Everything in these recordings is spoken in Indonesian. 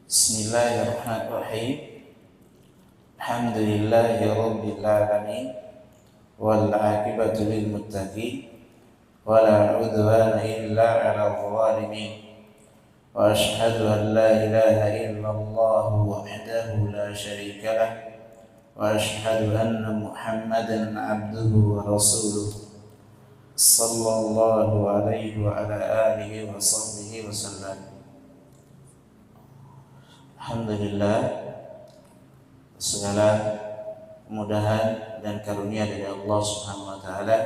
Bismillahirrahmanirrahim. Alhamdulillahi rabbil alamin wal 'aqibatu lil muttaqin wa la 'udwana illa 'alal zalimin. Wa asyhadu an la ilaha illallah wahdahu la syarika lah wa asyhadu anna Muhammadan 'abduhu wa rasuluh sallallahu alaihi wa ala alihi wa sahbihi wa sallam. Alhamdulillah, segala kemudahan dan karunia dari Allah Subhanahu wa taala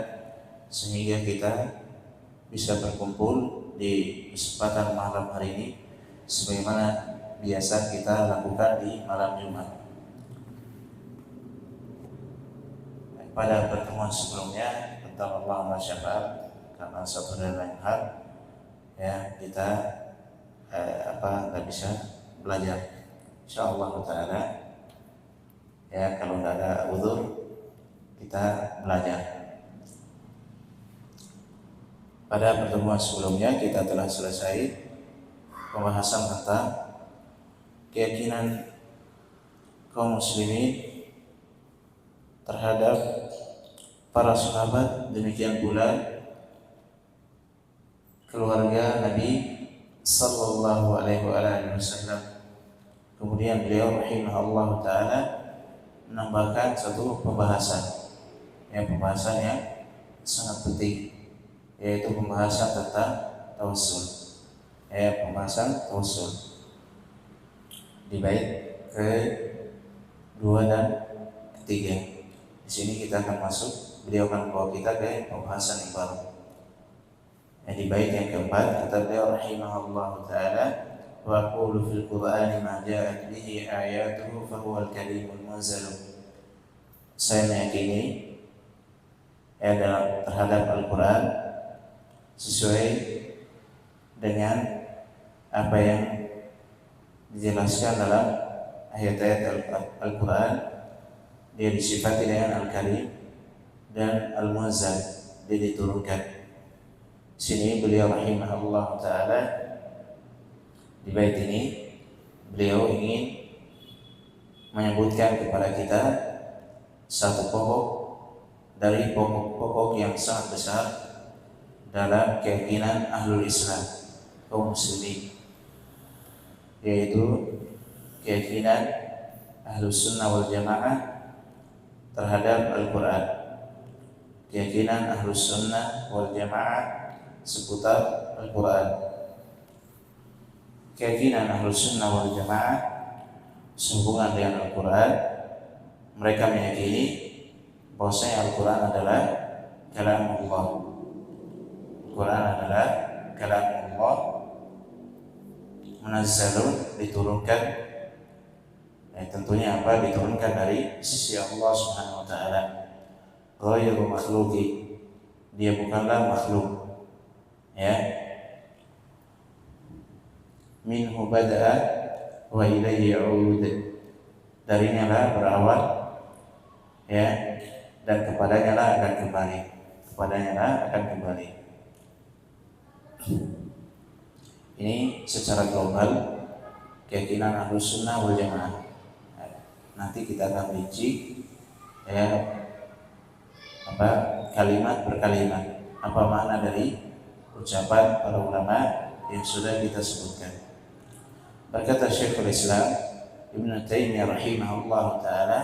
sehingga kita bisa berkumpul di kesempatan malam hari ini sebagaimana biasa kita lakukan di malam Jumat. Pada pertemuan sebelumnya tentang Allah syafaat karena satu dan lain hal ya kita nggak bisa belajar. Insyaallah taala ya kalau nggak ada uzur kita belajar. Pada pertemuan sebelumnya kita telah selesai pembahasan tentang keyakinan kaum muslimin terhadap para sahabat, demikian pula keluarga Nabi sallallahu alaihi wasallam. Kemudian beliau rahimahullah ta'ala menambahkan satu pembahasan yang sangat penting, yaitu pembahasan tentang tawassul. Pembahasan tawassul di bait ke-2 dan ke-3. Di sini kita akan masuk, beliau akan membawa kita ke pembahasan yang baru. Di bait yang keempat kata beliau rahimahullah ta'ala, wa aqulu fil Qur'ani ma ja'at bihi ayatuhu fa huwa al-kalimul munzal. Saya meyakini terhadap Al-Qur'an sesuai dengan apa yang dijelaskan dalam ayat-ayat Al-Qur'an. Dia disifati dengan Al-Kalim dan Al-Munazzal, dia diturunkan. Sini beliau rahimahullah ta'ala di bait ini beliau ingin menyebutkan kepada kita satu pokok dari pokok-pokok yang sangat besar dalam keyakinan ahlul Islam, kaum muslimin, yaitu keyakinan ahlus sunnah wal jamaah terhadap Al-Quran. Keyakinan ahlus sunnah wal jamaah seputar Al-Quran. Keyakinan ahlus sunnah wal jamaah sehubungan dengan Al-Quran, mereka meyakini bahwasanya Al-Quran adalah kalam Allah. Al-Quran adalah kalam Allah, munazzalun, diturunkan. Tentunya apa? Diturunkan dari sisi Allah Subhanahu wa taala. Ghairu makhluqi, dia bukanlah makhluk. Minhu bada'a wa ilaihi ya'ud, darinya lah berawal dan kepadanya lah akan kembali. Ini secara global keyakinan ahlus sunnah wal jamaah. Nanti kita akan rinci kalimat per kalimat, apa makna dari ucapan para ulama yang sudah kita sebutkan. Berkata Syekhul Islam Ibnu Taimiyah rahimahullah ta'ala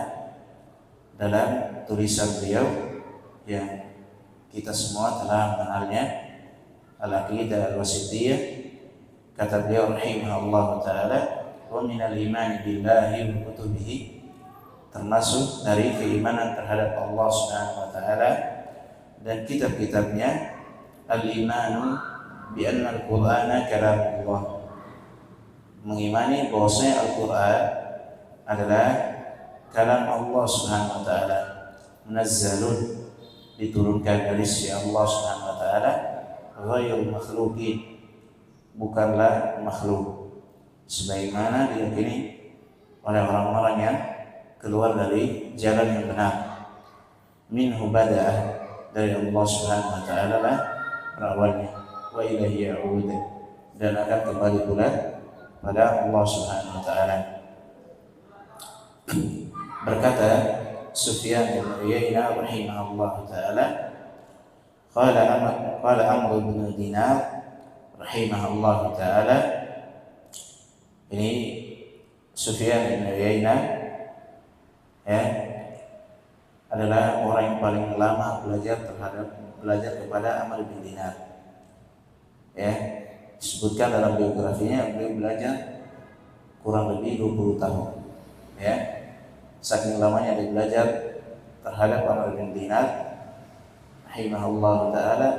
dalam tulisan beliau yang kita semua telah mengenalnya, Al-Aqidah Al-Wasithiyah, kata beliau rahimahullah ta'ala, wa minal imani billahi wa kutubihi, termasuk dari keimanan terhadap Allah Subhanahu wa ta'ala dan kitab-kitabnya, al-imanu bi anna al-Qur'ana kalamullah, mengimani bahwasanya Al-Quran adalah kalam Allah Subhanahu wa taala, munazzalun, diturunkan dari sisi Allah Subhanahu wa taala, ghairu makhluqin, bukanlah makhluk, sebagaimana diyakini oleh orang-orang yang keluar dari jalan yang benar. Minhu bada'ah, dari Allah Subhanahu wa taala lah berawalnya, wa ilaihi ya'ud, dan akan kembali pula pada Allah Subhanahu wa taala. Berkata Sufyan bin Uyainah rahimahullah taala, qala Amr bin Dinar rahimahullah taala. Ini Sufyan bin Uyainah ya adalah orang yang paling lama belajar kepada Amr bin Dinar. Ya, disebutkan dalam biografinya beliau belajar kurang lebih 20 tahun. Ya, saking lamanya dia belajar terhadap Amr bin Dinar rahimahullah taala,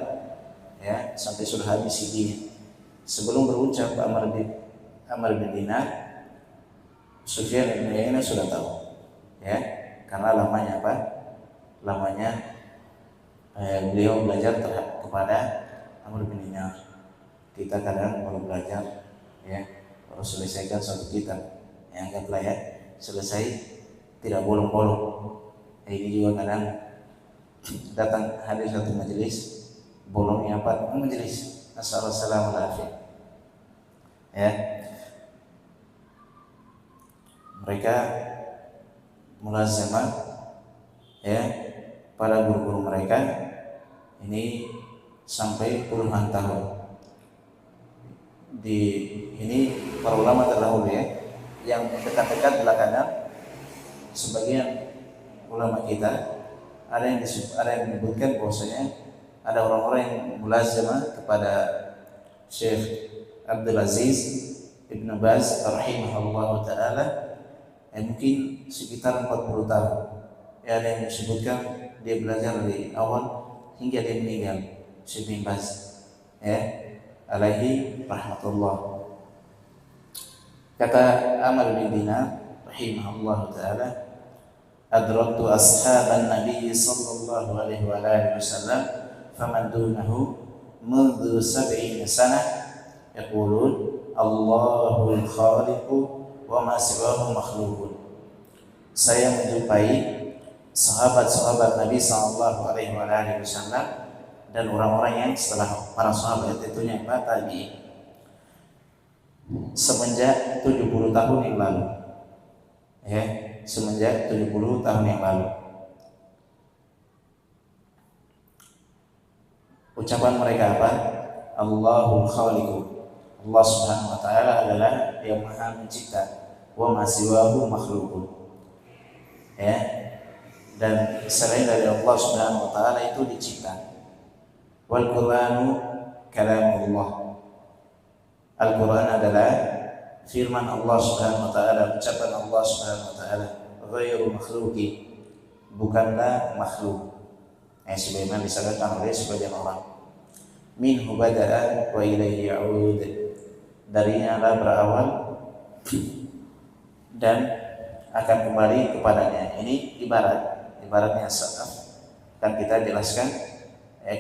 ya, sampai sudah habis giginya. Sebelum berucap Amr bin Dinar, Sufyan bin Uyainah sudah tahu. Ya, karena lamanya apa? Lamanya beliau belajar kepada Amr bin Dinar. Kita kadang kalau belajar, ya, kalau selesaikan satu kitab, ya, anggaplah ya selesai, tidak bolong-bolong. Ini juga kadang datang hadir satu majelis, bolongnya apa? Majelis. Assalamualaikum. Ya, mereka mulazamah, ya, pada guru-guru mereka ini sampai puluhan tahun. Ini para ulama terdahulu, ya, yang dekat-dekat belakangan sebagian ulama kita ada yang menyebutkan bahwasanya ada orang-orang yang mulazamah kepada Syekh Abdul Aziz Ibn Baz rahimahullah taala mungkin sekitar 40 tahun. Ya, ada yang disebutkan dia belajar dari awal hingga dia meninggal, Syekh bin Baz, ya, alaihi rahmatullah. Kata Amr bin Dinar rahimahullah taala, adraktu ashaban nabi sallallahu alaihi wa alihi wasallam faman dunahu منذ 70 sanah yaqulun Allahul khaliqu wa ma siwahu makhluqun. Saya menjumpai sahabat-sahabat Nabi sallallahu alaihi wasallam dan orang-orang yang setelah para sahabat itu yang tabi'in semenjak 70 tahun yang lalu. Ya, semenjak 70 tahun yang lalu. Ucapan mereka apa? Allahul khaliqu. Allah Subhanahu wa taala adalah yang Maha Mencipta. Wa ma siwahu makhluqun. Ya. Dan selain dari Allah Subhanahu wa taala itu dicipta. Wal Qur'anu kalamullah. Al-Qur'an adalah firman Allah Subhanahu wa taala, ucapan Allah Subhanahu wa taala, ghairu makhluqi, bukanlah makhluk. Sebagaimana disebutkan oleh sebagian orang. Minhu bada'a wa ilaihi ya'ud. Darinya lah berawal dan akan kembali kepadanya. Ini ibaratnya sa'af. Kan kita jelaskan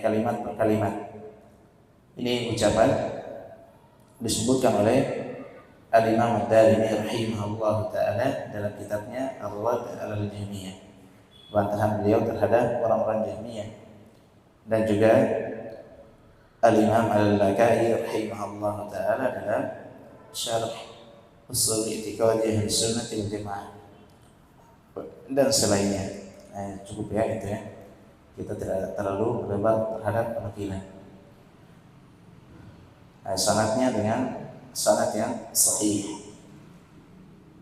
kalimat per kalimat. Ini ucapan disebutkan oleh Al-Imam Ad-Darimi rahimahullah ta'ala dalam kitabnya Ar-Radd 'ala al-Jahmiyah, bantahan beliau terhadap orang-orang Jahmiyah. Dan juga Al-Imam Al-Laka'i rahimahullah ta'ala dalam Syarh Ushul I'tiqad Ahlussunnah wal Jamaah dan selainnya. Cukup ya itu ya. Kita tidak terlalu berdebat terhadap penukilan. Sanadnya dengan sanad yang sahih.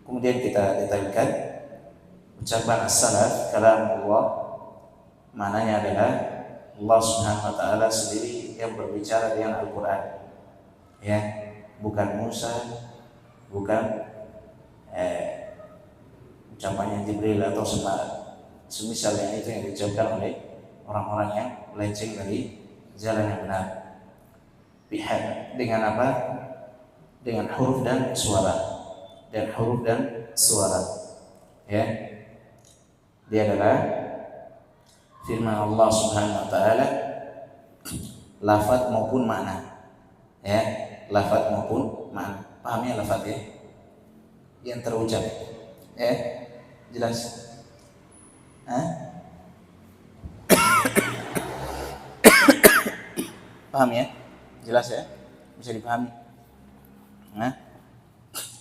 Kemudian kita detailkan ucapan as-salaf kalam Allah, maknanya adalah Allah Subhanahu wa taala sendiri yang berbicara dengan Al-Qur'an. Ya, bukan Musa, bukan ucapannya Jibril atau semisal yang itu yang diucapkan oleh orang-orang yang melenceng dari jalan yang benar. Dengan apa? Dengan huruf dan suara. Dan huruf dan suara. Ya. Dia adalah firman Allah Subhanahu wa taala, lafaz maupun makna. Ya, lafaz maupun makna. Paham ya lafaz ya? Yang terucap. Ya, jelas. Paham ya? Jelas ya? Bisa dipahami.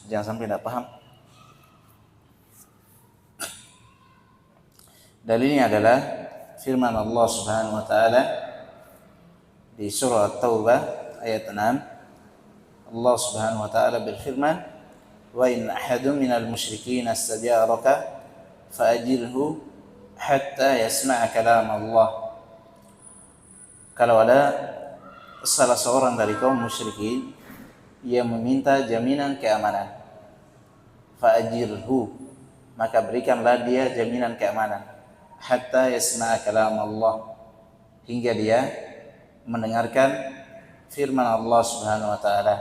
Jangan sampai tidak paham. Dalilnya adalah firman Allah Subhanahu wa taala di surah At-Taubah ayat 6. Allah Subhanahu wa taala berfirman, "Wa in ahadun minal musyrikin istajaraka fa'ajirhu hatta yasma'a kalam Allah." Kalau ada salah seorang dari kaum musyrikin yang meminta jaminan keamanan, fa'ajirhu, maka berikanlah dia jaminan keamanan, hatta yasma'a kalam Allah, hingga dia mendengarkan firman Allah Subhanahu wa taala,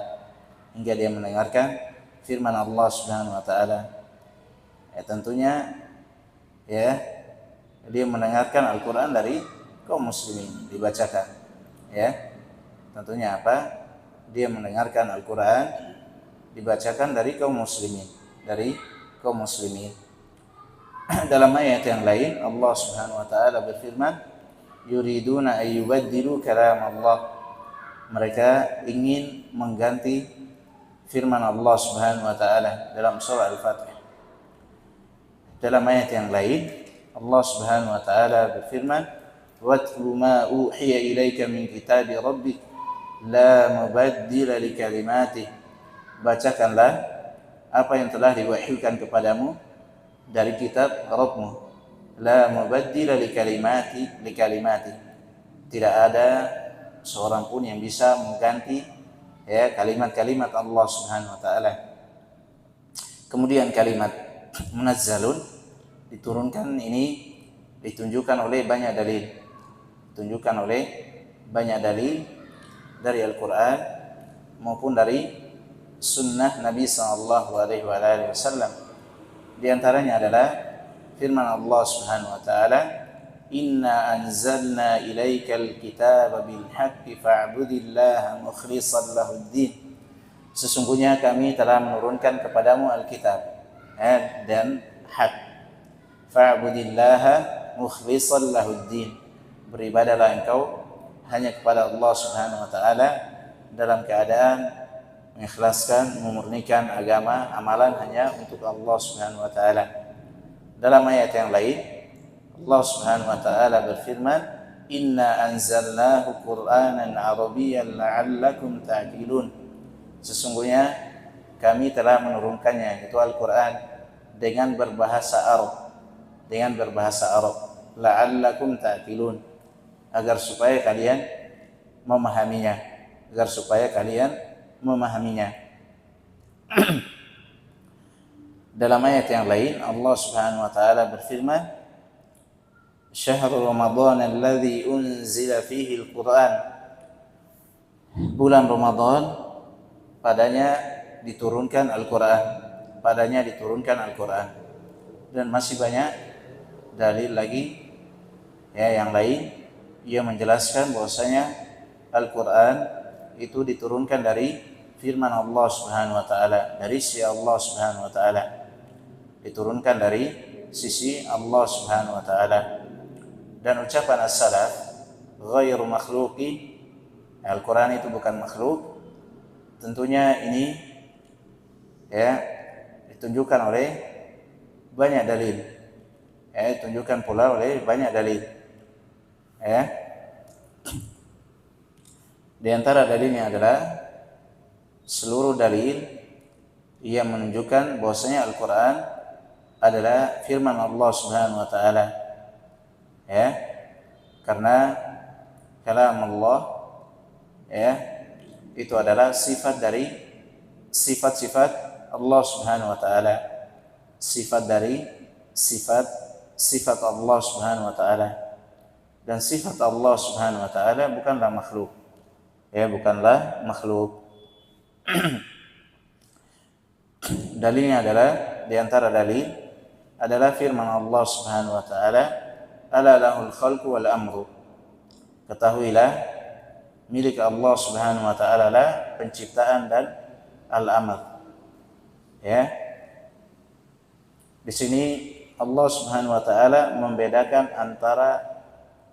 hingga dia mendengarkan firman Allah Subhanahu wa taala. Ya, tentunya ya dia mendengarkan Al-Qur'an dari kaum muslimin dibacakan. Ya. Tentunya apa? Dia mendengarkan Al-Qur'an dibacakan dari kaum muslimin, Dalam ayat yang lain Allah Subhanahu wa taala berfirman, yuriduna ayyubaddilu kalam Allah. Mereka ingin mengganti firman Allah Subhanahu wa taala dalam surah Al-Fatih. Dalam ayat yang lain Allah Subhanahu wa taala berfirman, watlu ma uhiya ilaika min kitabi rabbik la mubaddila likalimatih. Bacakanlah apa yang telah diwahyukan kepadamu dari kitab Rabbmu. La mubaddila likalimati. Tidak ada seorang pun yang bisa mengganti ya kalimat-kalimat Allah Subhanahu wa taala. Kemudian kalimat munazzalun diturunkan ini ditunjukkan oleh banyak dalil dari Al-Qur'an maupun dari sunnah Nabi sallallahu alaihi wasallam. Di antaranya adalah firman Allah Subhanahu wa taala, "Inna anzalna ilaikal kitaba bil haqqi fa'budillaha mukhlishan lahud-din." Sesungguhnya kami telah menurunkan kepadamu Alkitab dan hak. Fa'budillaha mukhlishan lahud-din. Beribadahlah engkau hanya kepada Allah Subhanahu wa taala dalam keadaan mengikhlaskan, memurnikan agama, amalan hanya untuk Allah Subhanahu wa taala. Dalam ayat yang lain Allah Subhanahu wa taala berfirman, "Inna anzalnahu Qur'anan Arabiyyan la'allakum ta'qilun." Sesungguhnya kami telah menurunkannya, yaitu Al-Qur'an, dengan berbahasa Arab, la'allakum ta'qilun, agar supaya kalian memahaminya. Dalam ayat yang lain Allah Subhanahu wa taala berfirman, "Syahrul Ramadan alladzi unzila fihi al-Qur'an." Bulan Ramadan padanya diturunkan Al-Qur'an. Dan masih banyak dalil lagi ya yang lain yang menjelaskan bahwasanya Al-Qur'an itu diturunkan dari firman Allah Subhanahu wa taala, dari sisi Allah Subhanahu wa taala. Diturunkan dari sisi Allah Subhanahu wa taala. Dan ucapan as-salaf, ghairu makhluqi, Al-Qur'an itu bukan makhluk. Tentunya ini ya ditunjukkan oleh banyak dalil. Ditunjukkan pula oleh banyak dalil. Di antara dalilnya adalah seluruh dalil yang menunjukkan bahwasanya Al-Qur'an adalah firman Allah Subhanahu wa taala. Karena kalam Allah itu adalah sifat dari sifat-sifat Allah Subhanahu wa taala. Sifat dari sifat Allah Subhanahu wa taala. Dan sifat Allah Subhanahu wa taala bukanlah makhluk. Bukanlah makhluk. Dalilnya adalah, di antara dalil adalah firman Allah Subhanahu wa taala, "Ala lahul khalqu wal amru." Ketahuilah milik Allah Subhanahu wa taala lah penciptaan dan al-amr. Di sini Allah Subhanahu wa taala membedakan antara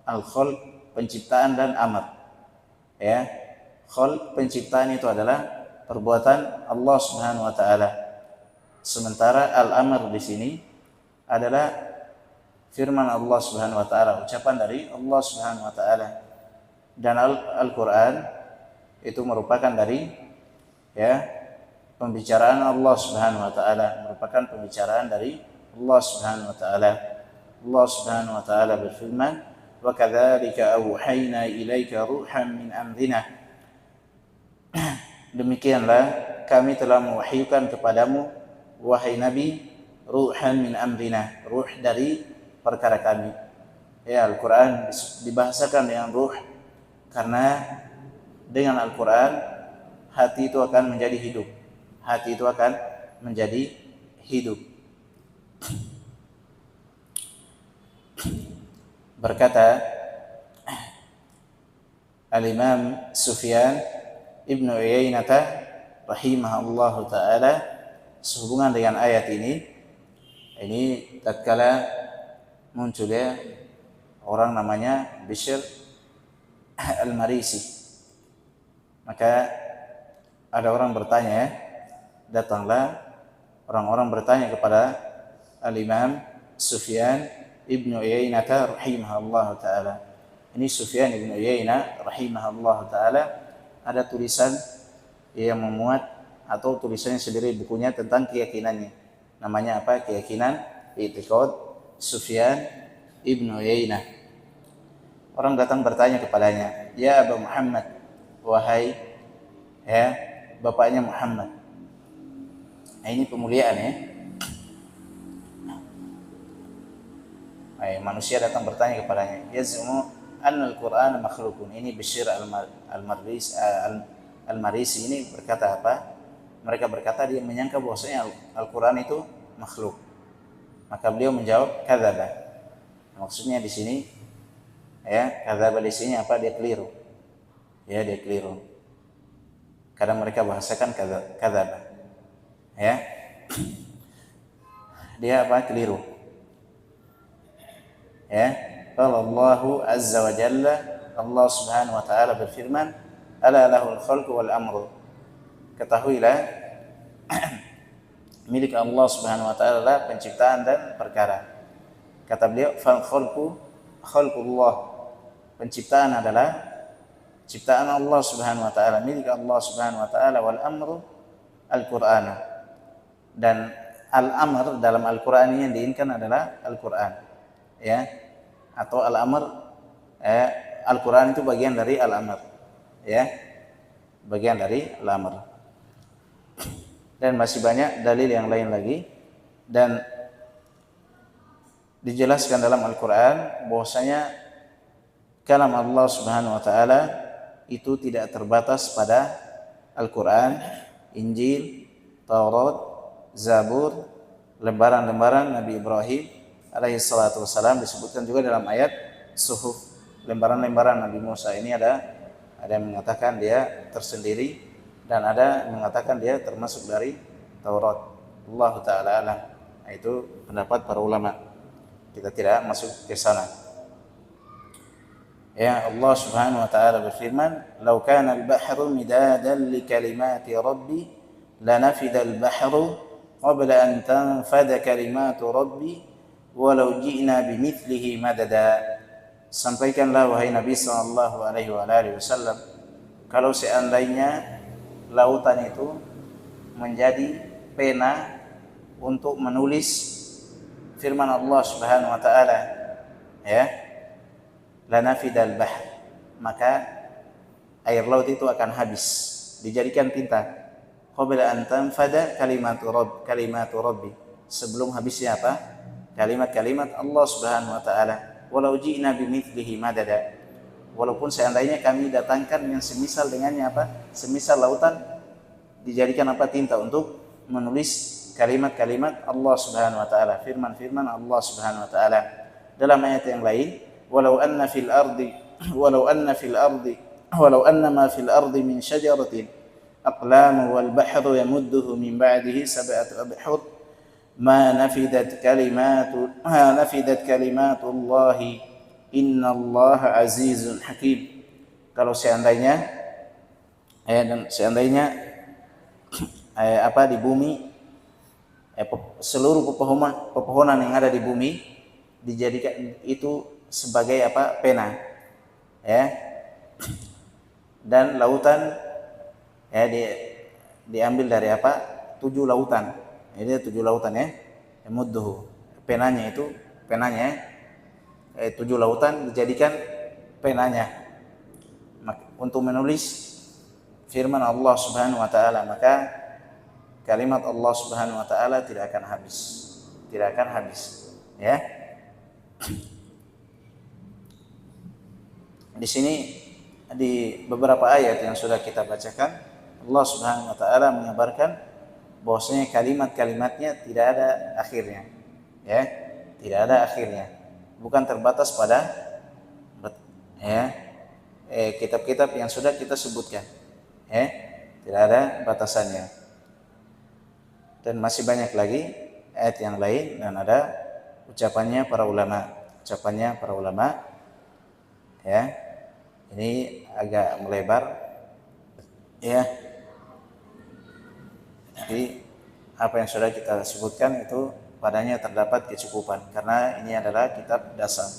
al-khalq, penciptaan, dan amr. Khalq, penciptaan itu adalah perbuatan Allah Subhanahu wa taala. Sementara al-amr di sini adalah firman Allah Subhanahu wa taala, ucapan dari Allah Subhanahu wa taala. Dan Al-Qur'an itu merupakan dari pembicaraan Allah Subhanahu wa taala, merupakan pembicaraan dari Allah Subhanahu wa taala. Allah Subhanahu wa taala berfirman, "Wa kadzalika auhayna ilaika ruhan min amrina." Demikianlah kami telah mewahyukan kepadamu wahai Nabi ruhan min amrina, ruh dari perkara kami. Ya, Al-Qur'an dibahasakan dengan ruh karena dengan Al-Qur'an hati itu akan menjadi hidup. Hati itu akan menjadi hidup. Berkata Al-Imam Sufyan Ibnu Uyainah rahimahullahu taala sehubungan dengan ayat ini tatkala muncul orang namanya Bishr Al-Marisi, maka ada orang bertanya, datanglah orang-orang bertanya kepada Al-Imam Sufyan Ibnu Uyainah rahimahullahu taala. Ini Sufyan Ibnu Uyainah rahimahullahu taala ada tulisan yang memuat atau tulisannya sendiri bukunya tentang keyakinannya. Namanya apa? Keyakinan I'tiqad Sufyan Ibnu Uyainah. Orang datang bertanya kepadanya, "Ya Abu Muhammad, wahai bapaknya Muhammad." Nah, ini pemuliaan manusia datang bertanya kepadanya, "Yaz'umu anna al-Qur'an makhlukun." Ini Bishr Al-Marisi ini berkata apa? Mereka berkata dia menyangka bahwasanya Al-Qur'an itu makhluk. Maka beliau menjawab, "Kadzaba." Maksudnya di sini kadzaba di sini apa? Dia keliru. Dia keliru. Kadang mereka bahasakan kadzaba. Dia apa? Keliru. Qala Allahu azza wa jalla, Allah Subhanahu wa taala berfirman, "Ala lahul khalqu wal amru." Ketahuilah milik Allah Subhanahu wa taala lah penciptaan dan perkara. Kata beliau, "Fal khalqu khalqullah." Penciptaan adalah ciptaan Allah Subhanahu wa taala, milik Allah Subhanahu wa taala, wal amru Al-Qur'an. Dan al-amr dalam Al-Qur'an ini yang diinginkan adalah Al-Qur'an. Atau al-amr Al-Qur'an itu bagian dari al-amr. Bagian dari al-amr. Dan masih banyak dalil yang lain lagi, dan dijelaskan dalam Al-Qur'an bahwasanya kalam Allah Subhanahu wa taala itu tidak terbatas pada Al-Qur'an, Injil, Taurat, Zabur, lembaran-lembaran Nabi Ibrahim alaihi salatu wassalam. Disebutkan juga dalam ayat suhuf, lembaran-lembaran Nabi Musa. Ini ada yang mengatakan dia tersendiri dan ada yang mengatakan dia termasuk dari Taurat. Allah taala alam. Itu pendapat para ulama. Kita tidak masuk ke sana. Allah Subhanahu wa taala berfirman, "Lau kana al-bahru midadan li kalimati rabbi lanafida al-bahru qabla an tanfada kalimatu rabbi walau ji'na bimithlihi madada." Sampaikanlah wahai Nabi sallallahu alaihi wasallam, kalau seandainya lautan itu menjadi pena untuk menulis firman Allah Subhanahu wa taala, lanafidal bahr, maka air laut itu akan habis, dijadikan tinta. Qabla an tanfada kalimatu rabbi, sebelum habisnya apa? Kalimat-kalimat Allah Subhanahu wa taala. Walau ji'na bimithlihi madada, walaupun seandainya kami datangkan yang semisal dengannya apa? Semisal lautan, dijadikan apa? Tinta untuk menulis kalimat-kalimat Allah Subhanahu wa taala, firman-firman Allah Subhanahu wa taala. Dalam ayat yang lain, walau anna ma fil ardi min syajaratin aqlamu wal bahru yamudduhu min ba'dihi sab'atu abhur ma nafidat kalimatullahi innallaha azizun hakim. Kalau seandainya di bumi seluruh pepohonan yang ada di bumi dijadikan itu sebagai apa? Pena, ya. Dan lautan ya diambil dari apa? 7 lautan. Ini 7 lautan ya. Yamudduhu. Penanya 7 lautan dijadikan penanya untuk menulis firman Allah Subhanahu wa taala, maka kalimat Allah Subhanahu wa taala tidak akan habis. Tidak akan habis, ya. Di sini di beberapa ayat yang sudah kita bacakan, Allah Subhanahu wa taala mengabarkan bahwasanya kalimat-kalimatnya tidak ada akhirnya. Ya, tidak ada akhirnya. Bukan terbatas pada ya kitab-kitab yang sudah kita sebutkan. Ya, tidak ada batasannya. Dan masih banyak lagi ayat yang lain dan ada ucapannya para ulama. Ya. Ini agak melebar, ya. Jadi apa yang sudah kita sebutkan itu padanya terdapat kecukupan karena ini adalah kitab dasar.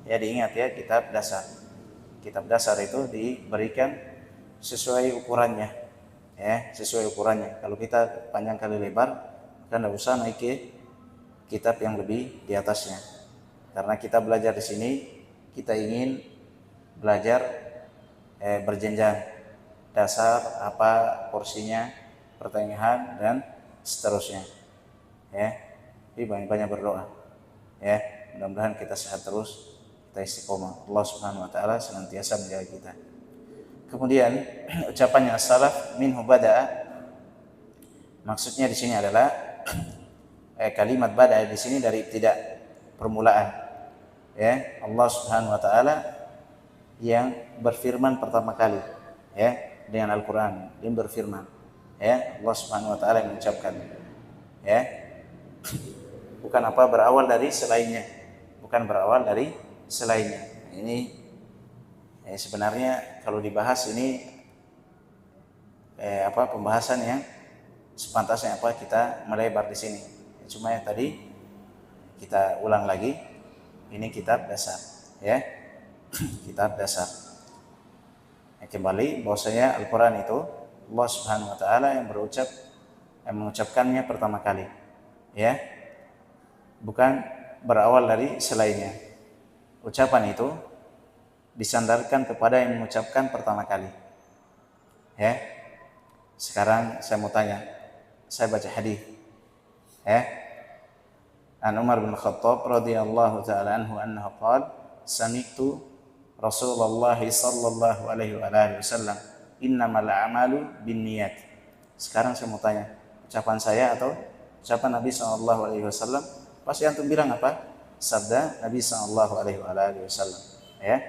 Ya, diingat ya, kitab dasar. Kitab dasar itu diberikan sesuai ukurannya, ya, sesuai ukurannya. Kalau kita panjang kali lebar, maka tidak usah naik ke kitab yang lebih di atasnya. Karena kita belajar di sini, kita ingin belajar berjenjang, dasar, apa porsinya, pertengahan dan seterusnya. Ya, jadi banyak-banyak berdoa. Ya, mudah-mudahan kita sehat terus, kita istiqomah. Allah Subhanahu wa taala senantiasa menjaga kita. Kemudian ucapannya as-salaf minhu bada'a, maksudnya di sini adalah kalimat bada'a di sini dari ibtida, permulaan. Ya, Allah Subhanahu wa taala yang berfirman pertama kali, ya, dengan Al-Qur'an. Dia berfirman, ya, Allah Subhanahu wa taala yang mengucapkan, ya. Bukan apa berawal dari selainnya. Ini sebenarnya kalau dibahas ini pembahasan yang sepantasnya kita melebar di sini. Cuma yang tadi kita ulang lagi, ini kitab dasar, ya. Kitab dasar. Kembali bahwasanya Al-Qur'an itu Allah Subhanahu wa taala yang mengucapkannya pertama kali. Ya. Bukan berawal dari selainnya. Ucapan itu disandarkan kepada yang mengucapkan pertama kali. Ya. Sekarang saya mau tanya. Saya baca hadis. Ya. An Umar bin Khattab radhiyallahu taala anhu annahu qala sami'tu Rasulullah sallallahu alaihi wasallam innamal a'malu binniyat. Sekarang saya mau tanya, ucapan saya atau ucapan Nabi sallallahu alaihi wasallam? Pasti antum bilang apa? Sabda Nabi sallallahu alaihi wasallam, ya.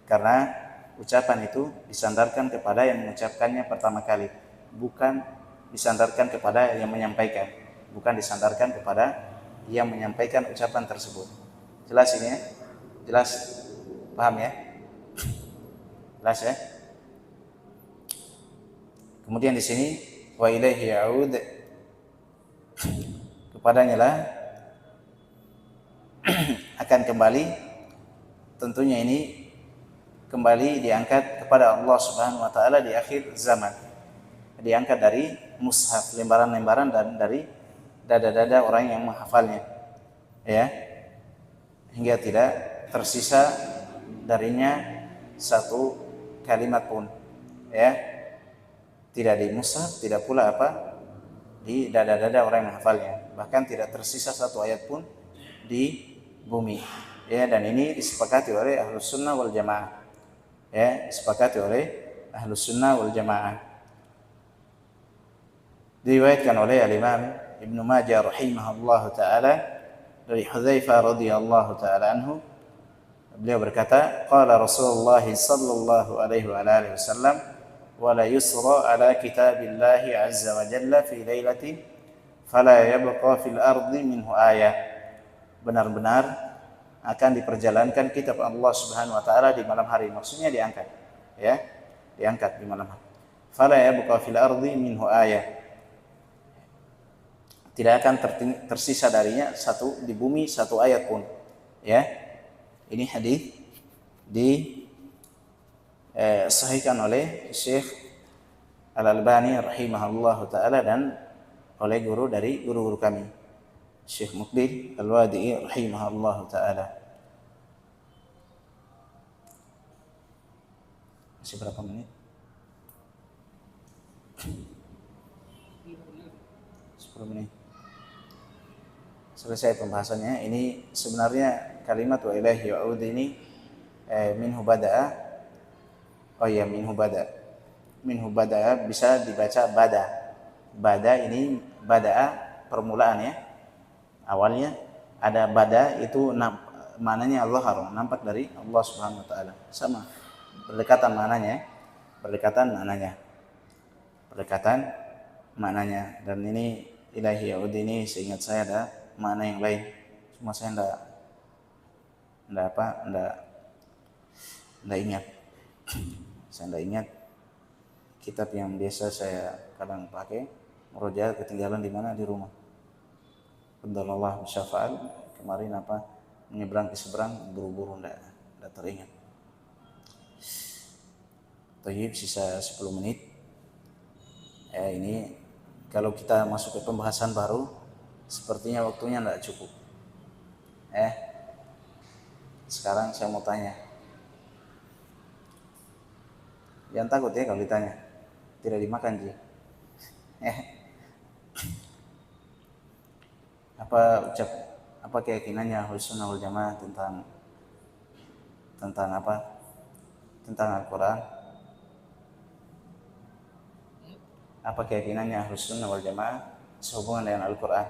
Karena ucapan itu disandarkan kepada yang mengucapkannya pertama kali, bukan disandarkan kepada yang menyampaikan, bukan disandarkan kepada yang menyampaikan ucapan tersebut. Jelas ini ya? Jelas? Paham ya? Jelas ya? Kemudian di sini wa ilaihi ya'ud, kepadanya lah akan kembali. Tentunya ini kembali diangkat kepada Allah Subhanahu wa taala di akhir zaman. Diangkat dari mushaf, lembaran-lembaran, dan dari dada-dada orang yang menghafalnya. Ya. Hingga tidak tersisa darinya satu kalimat pun, ya, tidak di mushaf, tidak pula di dada-dada orang yang menghafalnya, bahkan tidak tersisa satu ayat pun di bumi, ya. Dan ini disepakati oleh Ahlus Sunnah wal Jamaah, ya, disepakati oleh Ahlus Sunnah wal Jamaah. Diriwayatkan oleh Al-Imam Ibnu Majah rahimahullahu taala dari Hudzaifah radhiyallahu taala anhu. Beliau berkata, qala Rasulullah sallallahu alaihi wasallam, wa la yusra ala kitabillahi azza wa jalla fi lailatin fala yabqa fil ardi minhu ayah. Benar-benar akan diperjalankan kitab Allah Subhanahu wa taala di malam hari. Maksudnya diangkat, ya, diangkat di malam hari. Fala yabqa fil ardi minhu ayah. tidak akan tersisa darinya satu di bumi satu ayat pun. Ya, ini hadis disahihkan oleh Syekh Al-Albani rahimahullah taala dan oleh guru dari guru-guru kami, Syekh Muqbil Al-Wadi'i rahimahullah taala. Masih berapa menit? 10 menit. Selesai pembahasannya. Ini sebenarnya kalimat wa ilahi ya'ud ini minhu bada'a. Oh iya, minhu bada'a bisa dibaca bada. Bada ini bada'a permulaan ya. Awalnya ada bada itu maknanya Allah haram, nampak dari Allah Subhanahu wa taala. Sama. Berdekatan maknanya. Dan ini ilahi ya'ud ini seingat saya ada makna yang lain. Cuma saya enggak ingat. Saya enggak ingat kitab yang biasa saya kadang pakai, murojaah ketinggalan di mana, di rumah. Qadarullah syafa'al kemarin menyeberang ke seberang buru-buru enggak teringat. Thayyib, sisa 10 menit. Ini kalau kita masuk ke pembahasan baru sepertinya waktunya enggak cukup. Sekarang saya mau tanya. Jangan takut ya kalau ditanya. Tidak dimakan Ji. Apa keyakinannya Ahlus Sunnah wal Jamaah tentang apa? Tentang Al-Qur'an? Apa keyakinannya Ahlus Sunnah wal Jamaah sehubungan dengan Al-Qur'an?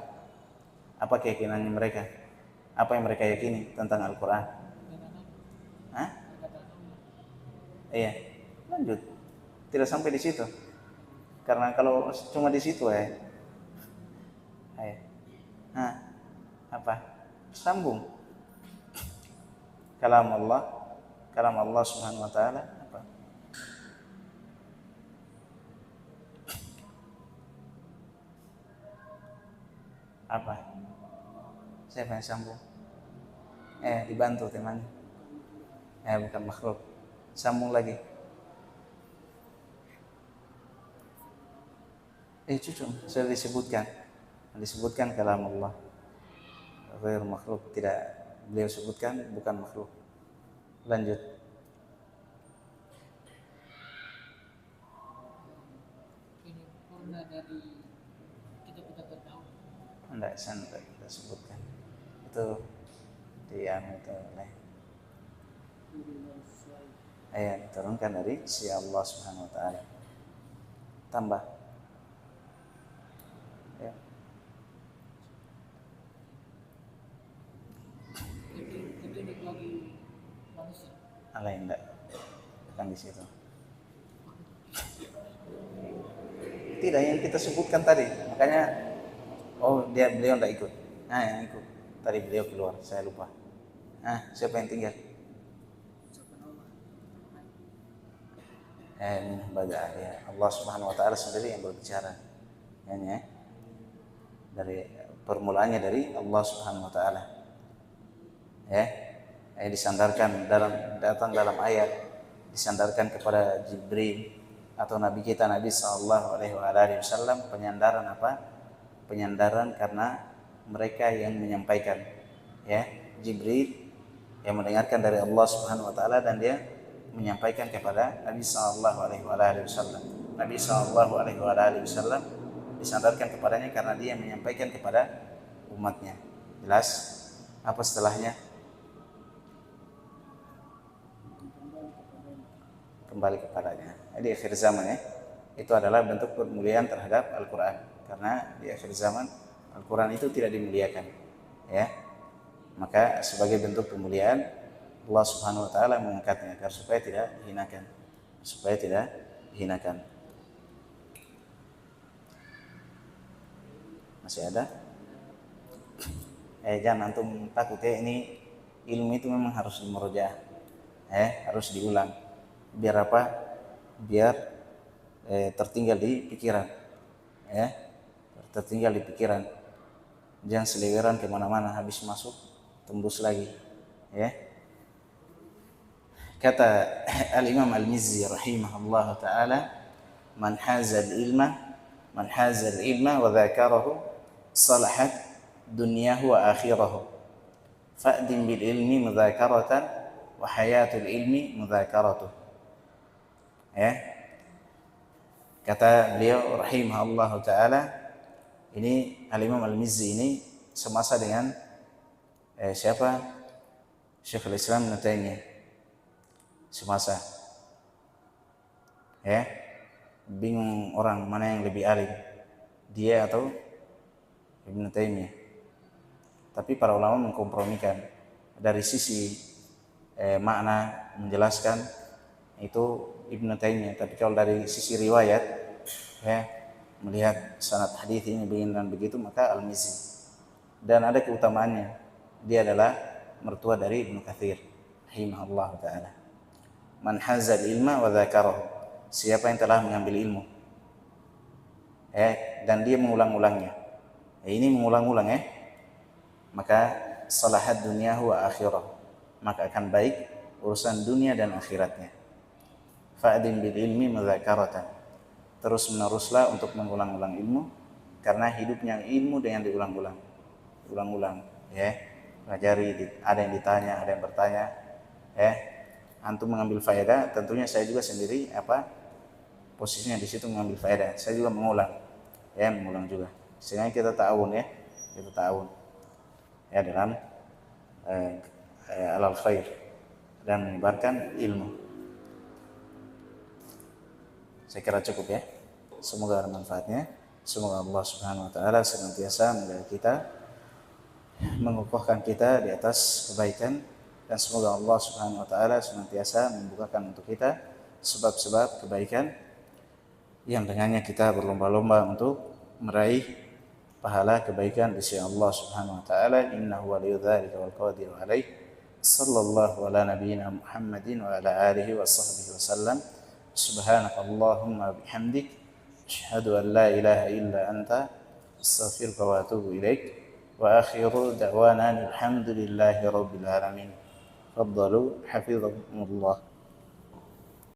Apa keyakinannya mereka? Apa yang mereka yakini tentang Al-Qur'an? Iya, lanjut. Tidak sampai di situ. Karena kalau cuma di situ apa? Sambung. Kalam Allah Subhanahu wa taala apa? Apa? Siapa yang sambung? Dibantu teman. Bukan makhluk. Sambung lagi. Cucu, sudah disebutkan kalam Allah. Ghair makhluk, tidak beliau sebutkan bukan makhluk. Lanjut. Ini purna dari kitab-kitab terdahulu. Enggak, santai kita sebutkan. Itu itu ayat turunkan dari si Allah Subhanahu wa taala. Tambah. Ya. Itu bagi manusia. Enggak. Bukan di situ. Tidak yang kita sebutkan tadi. Makanya beliau enggak ikut. Yang ikut. Tadi beliau keluar, saya lupa. Siapa yang tinggal? Allah Subhanahu wa taala sendiri yang berbicara. Dari permulaannya dari Allah Subhanahu wa taala. Disandarkan datang dalam ayat, disandarkan kepada Jibril atau nabi kita Nabi sallallahu alaihi wasallam. Penyandaran apa? Penyandaran karena mereka yang menyampaikan, Jibril yang mendengarkan dari Allah Subhanahu wa taala dan dia menyampaikan kepada Nabi sallallahu alaihi wasallam. Nabi sallallahu alaihi wasallam disandarkan kepadanya karena dia menyampaikan kepada umatnya. Jelas? Apa setelahnya? Kembali kepadanya. Di akhir zaman itu adalah bentuk pemuliaan terhadap Al-Qur'an. Karena di akhir zaman Al-Quran itu tidak dimuliakan, maka sebagai bentuk pemuliaan Allah Subhanahu wa taala mengangkatnya agar supaya tidak dihinakan. Masih ada? Jangan antum takut ini ilmu itu memang harus dimurojaah, harus diulang. Biar apa? Biar tertinggal di pikiran, tertinggal di pikiran. jangan seliweran kemana-mana, habis masuk tembus lagi, ya. Kata Al-Imam Al-Mizzi rahimahullah ta'ala, man haza al-ilma wa dzakarahu salahat dunyahu wa akhirahu, fa'dim bil ilmi mudzakaratan wa hayatul ilmi mudzakaratuh. Ya, kata beliau rahimahullah ta'ala, ini Al-Imam Al-Mizzi ini semasa dengan siapa? Syekhul Islam Ibnu Taimiyah, semasa. Ya, bingung orang mana yang lebih alim, dia atau Ibnu Taimiyah. Tapi para ulama mengkompromikan dari sisi makna menjelaskan itu Ibnu Taimiyah, tapi kalau dari sisi riwayat, ya, melihat sanad hadis ini begini dan begitu, maka Al-Mizzi. Dan ada keutamaannya, dia adalah mertua dari Ibnu Katsir rahimahullah ta'ala. Man hazal ilma wa dzakarahu, siapa yang telah mengambil ilmu, dan dia mengulang-ulangnya. Ini mengulang-ulang, maka salahat dunyahu wa akhirah, maka akan baik urusan dunia dan akhiratnya. Fa'dim bil ilmi mudzakaratan, terus meneruslah untuk mengulang-ulang ilmu, karena hidupnya ilmu dengan diulang-ulang, pelajari, ada yang ditanya, ada yang bertanya, antum mengambil faedah, tentunya saya juga sendiri posisinya di situ mengambil faedah, saya juga mengulang juga, sehingga kita ta'awun, dalam alal khair dan menyebarkan ilmu. Saya kira cukup, ya. Semoga ada manfaatnya. Semoga Allah Subhanahu wa taala senantiasa menjaga kita, mengukuhkan kita di atas kebaikan, dan semoga Allah Subhanahu wa taala senantiasa membukakan untuk kita sebab-sebab kebaikan yang dengannya kita berlomba-lomba untuk meraih pahala kebaikan di sisi Allah Subhanahu wa taala. Innahu waliyyu dzalika wal qadiru alaih. Sallallahu ala nabiyyina Muhammadin wa ala alihi wa sahbihi wasallam. Subhanakallahumma bihamdik, asyhadu an la ilaha illa anta, astaghfiruka wa atubu ilaik. Wa akhiru da'wana alhamdulillahi rabbil alamin. Faddalu hafizakumullah.